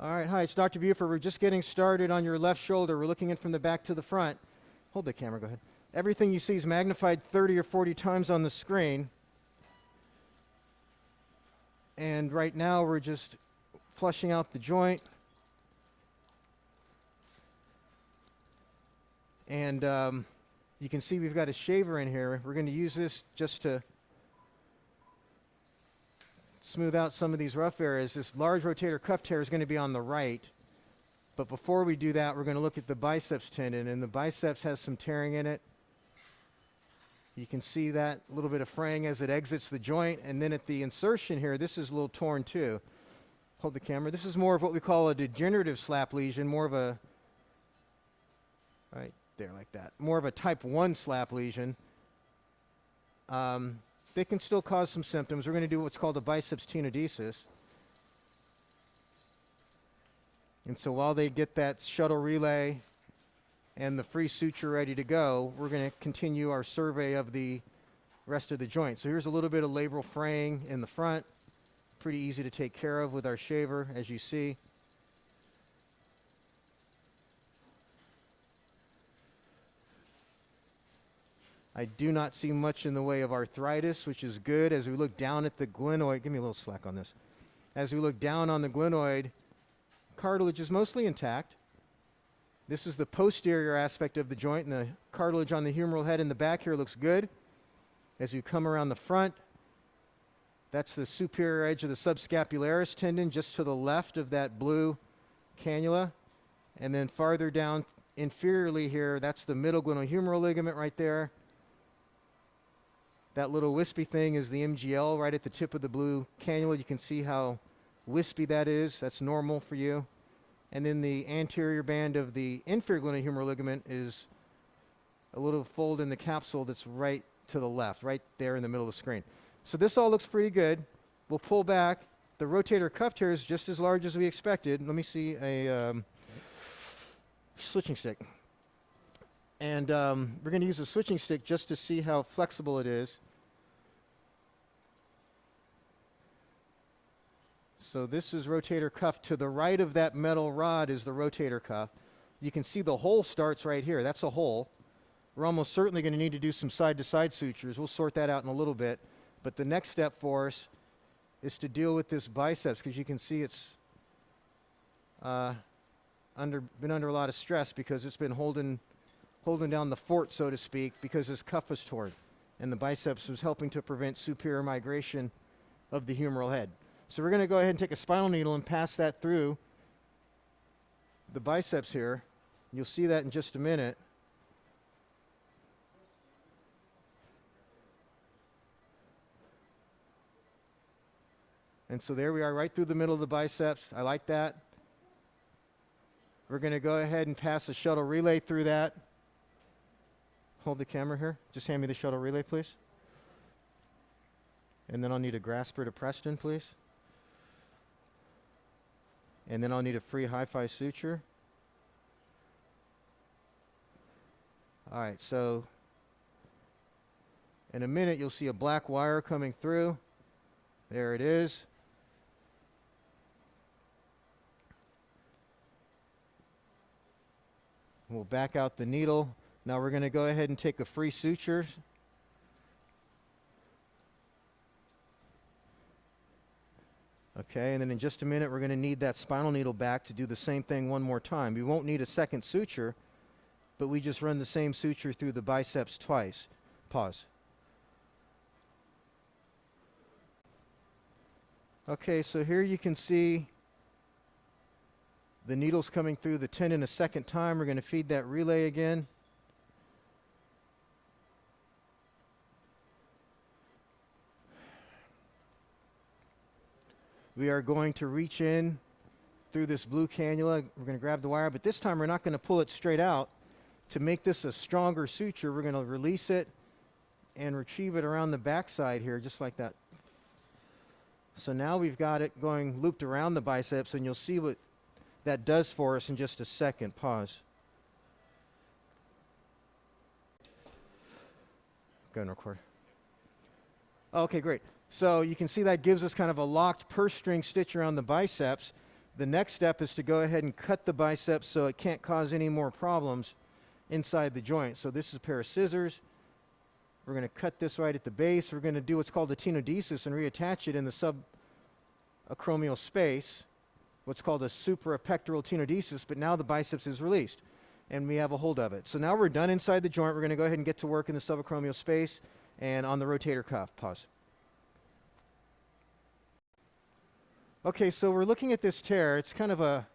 All right, hi, it's Dr. Buford. We're just getting started on your left shoulder. We're looking in from the back to the front. Hold the camera, go ahead. Everything you see is magnified 30 or 40 times on the screen. And right now we're just flushing out the joint. And you can see we've got a shaver in here. We're going to use this just to smooth out some of these rough areas. This large rotator cuff tear is going to be on the right. But before we do that, we're going to look at the biceps tendon. And the biceps has some tearing in it. You can see that little bit of fraying as it exits the joint. And then at the insertion here, this is a little torn too. Hold the camera. This is more of what we call a degenerative slap lesion, more of a, right there like that, more of a type 1 slap lesion. They can still cause some symptoms. We're going to do what's called a biceps tenodesis. And so while they get that shuttle relay and the free suture ready to go, we're going to continue our survey of the rest of the joint. So here's a little bit of labral fraying in the front. Pretty easy to take care of with our shaver, as you see. I do not see much in the way of arthritis, which is good. As we look down at the glenoid, give me a little slack on this. As we look down on the glenoid, cartilage is mostly intact. This is the posterior aspect of the joint, and the cartilage on the humeral head in the back here looks good. As we come around the front, that's the superior edge of the subscapularis tendon, just to the left of that blue cannula. And then farther down inferiorly here, that's the middle glenohumeral ligament right there. That little wispy thing is the MGL right at the tip of the blue cannula. You can see how wispy that is. That's normal for you. And then the anterior band of the inferior glenohumeral ligament is a little fold in the capsule that's right to the left, right there in the middle of the screen. So this all looks pretty good. We'll pull back. The rotator cuff tear is just as large as we expected. Let me see a switching stick. And we're going to use a switching stick just to see how flexible it is. So this is rotator cuff. To the right of that metal rod is the rotator cuff. You can see the hole starts right here. That's a hole. We're almost certainly going to need to do some side-to-side sutures. We'll sort that out in a little bit. But the next step for us is to deal with this biceps, because you can see it's been under a lot of stress because it's been holding down the fort, so to speak, because his cuff was torn. And the biceps was helping to prevent superior migration of the humeral head. So we're going to go ahead and take a spinal needle and pass that through the biceps here. You'll see that in just a minute. And so there we are, right through the middle of the biceps. I like that. We're going to go ahead and pass a shuttle relay through that. Hold the camera here. Just hand me the shuttle relay, please. And then I'll need a grasper to Preston, please. And then I'll need a free hi-fi suture. All right, so in a minute you'll see a black wire coming through. There it is. We'll back out the needle. Now we're going to go ahead and take a free suture. Okay, and then in just a minute we're going to need that spinal needle back to do the same thing one more time. We won't need a second suture, but we just run the same suture through the biceps twice. Pause. Okay, so here you can see the needle's coming through the tendon a second time. We're going to feed that relay again. We are going to reach in through this blue cannula. We're going to grab the wire, but this time we're not going to pull it straight out. To make this a stronger suture, we're going to release it and retrieve it around the backside here, just like that. So now we've got it going looped around the biceps, and you'll see what that does for us in just a second. Pause. Go and record. Okay, great. So you can see that gives us kind of a locked purse string stitch around the biceps. The next step is to go ahead and cut the biceps so it can't cause any more problems inside the joint. So this is a pair of scissors. We're going to cut this right at the base. We're going to do what's called a tenodesis and reattach it in the subacromial space, what's called a suprapectoral tenodesis, but now the biceps is released and we have a hold of it. So now we're done inside the joint. We're going to go ahead and get to work in the subacromial space and on the rotator cuff. Pause. Okay, so we're looking at this tear. It's kind of a,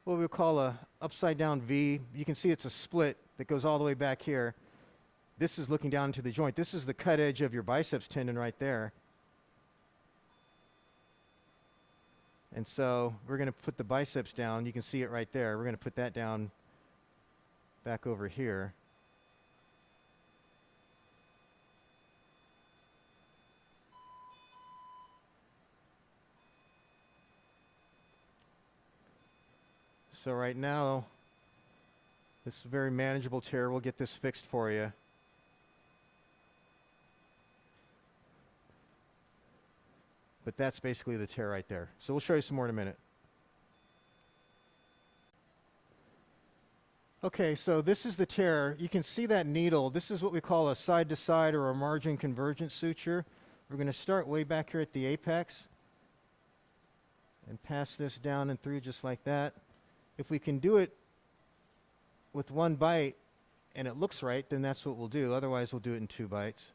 what we would call a upside down V. You can see it's a split that goes all the way back here. This is looking down into the joint. This is the cut edge of your biceps tendon right there. And so we're going to put the biceps down. You can see it right there. We're going to put that down back over here. So right now, this is a very manageable tear. We'll get this fixed for you. But that's basically the tear right there. So we'll show you some more in a minute. Okay, so this is the tear. You can see that needle. This is what we call a side-to-side or a margin convergent suture. We're going to start way back here at the apex and pass this down and through just like that. If we can do it with one bite and it looks right, then that's what we'll do. Otherwise, we'll do it in 2 bites.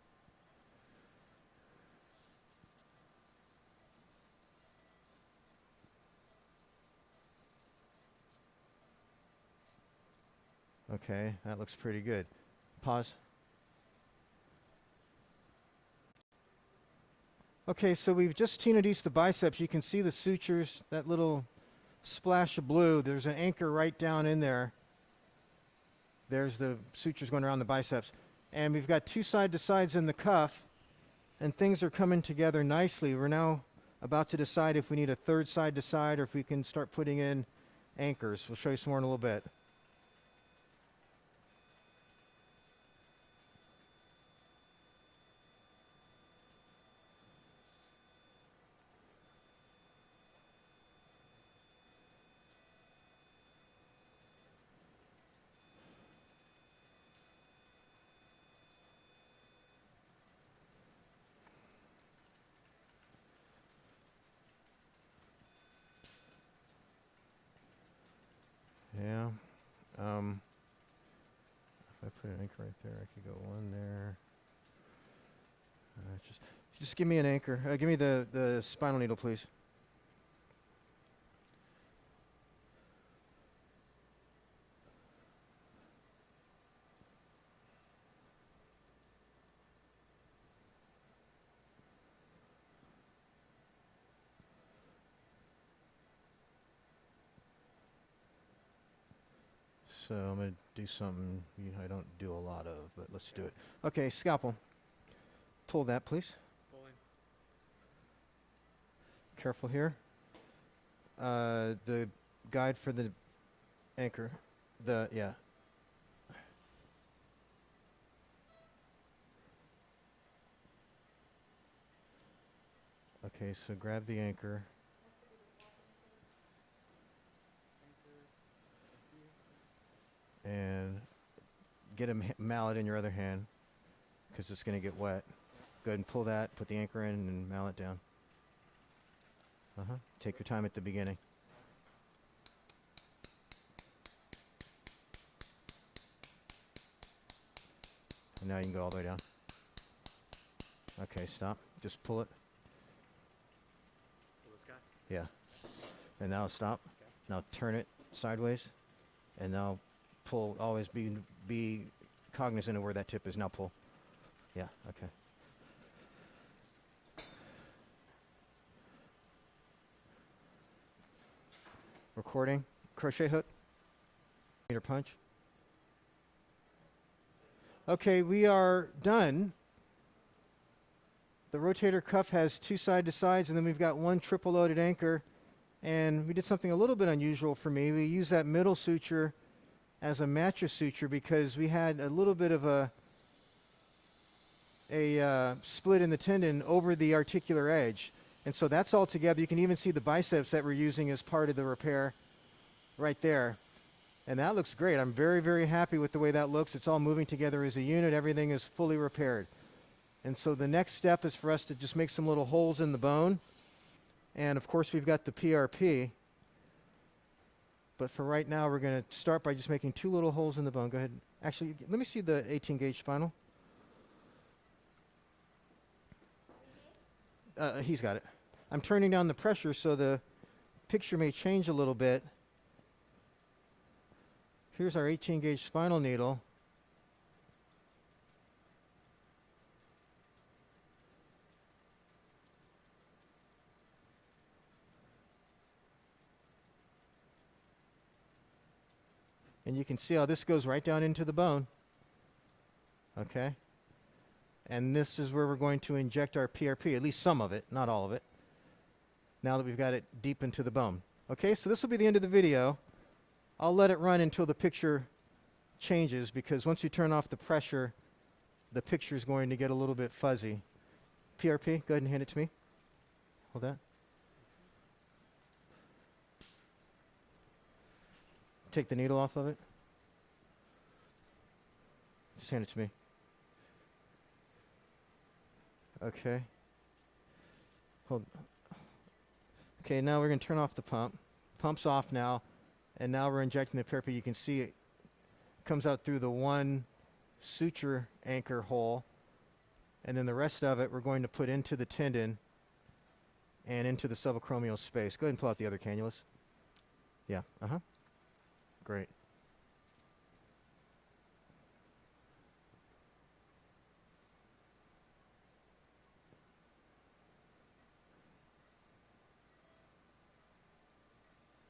Okay, that looks pretty good. Pause. Okay, so we've just tenodesed the biceps. You can see the sutures, that little splash of blue. There's an anchor right down in there. There's the sutures going around the biceps. And we've got 2 side-to-sides in the cuff, and things are coming together nicely. We're now about to decide if we need a 3rd side-to-side or if we can start putting in anchors. We'll show you some more in a little bit. Yeah. If I put an anchor right there, I could go 1 there. Just give me an anchor. Give me the spinal needle, please. So I'm going to do something I don't do a lot of, but let's do it. Okay, scalpel. Pull that, please. Pulling. Careful here. The guide for the anchor. Yeah. Okay, so grab the anchor. And get a mallet in your other hand because it's going to get wet. Go ahead and pull that, put the anchor in, and mallet down. Take your time at the beginning. And now you can go all the way down. Okay, stop. Just pull it. Pull this guy? Yeah. And now stop. Okay. Now turn it sideways. And now pull. Always be cognizant of where that tip is. Now pull. Yeah, okay. Recording. Crochet hook. Meter punch. Okay, we are done. The rotator cuff has 2 side-to-sides, and then we've got 1 triple-loaded anchor. And we did something a little bit unusual for me. We used that middle suture as a mattress suture because we had a little bit of a split in the tendon over the articular edge. And so that's all together. You can even see the biceps that we're using as part of the repair right there. And that looks great. I'm very, very happy with the way that looks. It's all moving together as a unit. Everything is fully repaired. And so the next step is for us to just make some little holes in the bone. And of course, we've got the PRP. But for right now, we're going to start by just making 2 little holes in the bone. Go ahead. Actually, let me see the 18 gauge spinal. He's got it. I'm turning down the pressure so the picture may change a little bit. Here's our 18 gauge spinal needle. And you can see how this goes right down into the bone. Okay? And this is where we're going to inject our PRP, at least some of it, not all of it, now that we've got it deep into the bone. Okay, so this will be the end of the video. I'll let it run until the picture changes, because once you turn off the pressure, the picture is going to get a little bit fuzzy. PRP, go ahead and hand it to me. Hold that. Take the needle off of it. Just hand it to me. Okay. Hold. Okay, now we're going to turn off the pump. Pump's off now, and now we're injecting the PRP. You can see it comes out through the one suture anchor hole, and then the rest of it we're going to put into the tendon and into the subacromial space. Go ahead and pull out the other cannulas. Yeah, Great.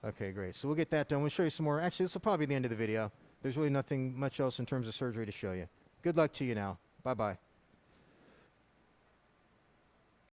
Okay, great. So we'll get that done. We'll show you some more. Actually, this will probably be the end of the video. There's really nothing much else in terms of surgery to show you. Good luck to you now. Bye-bye.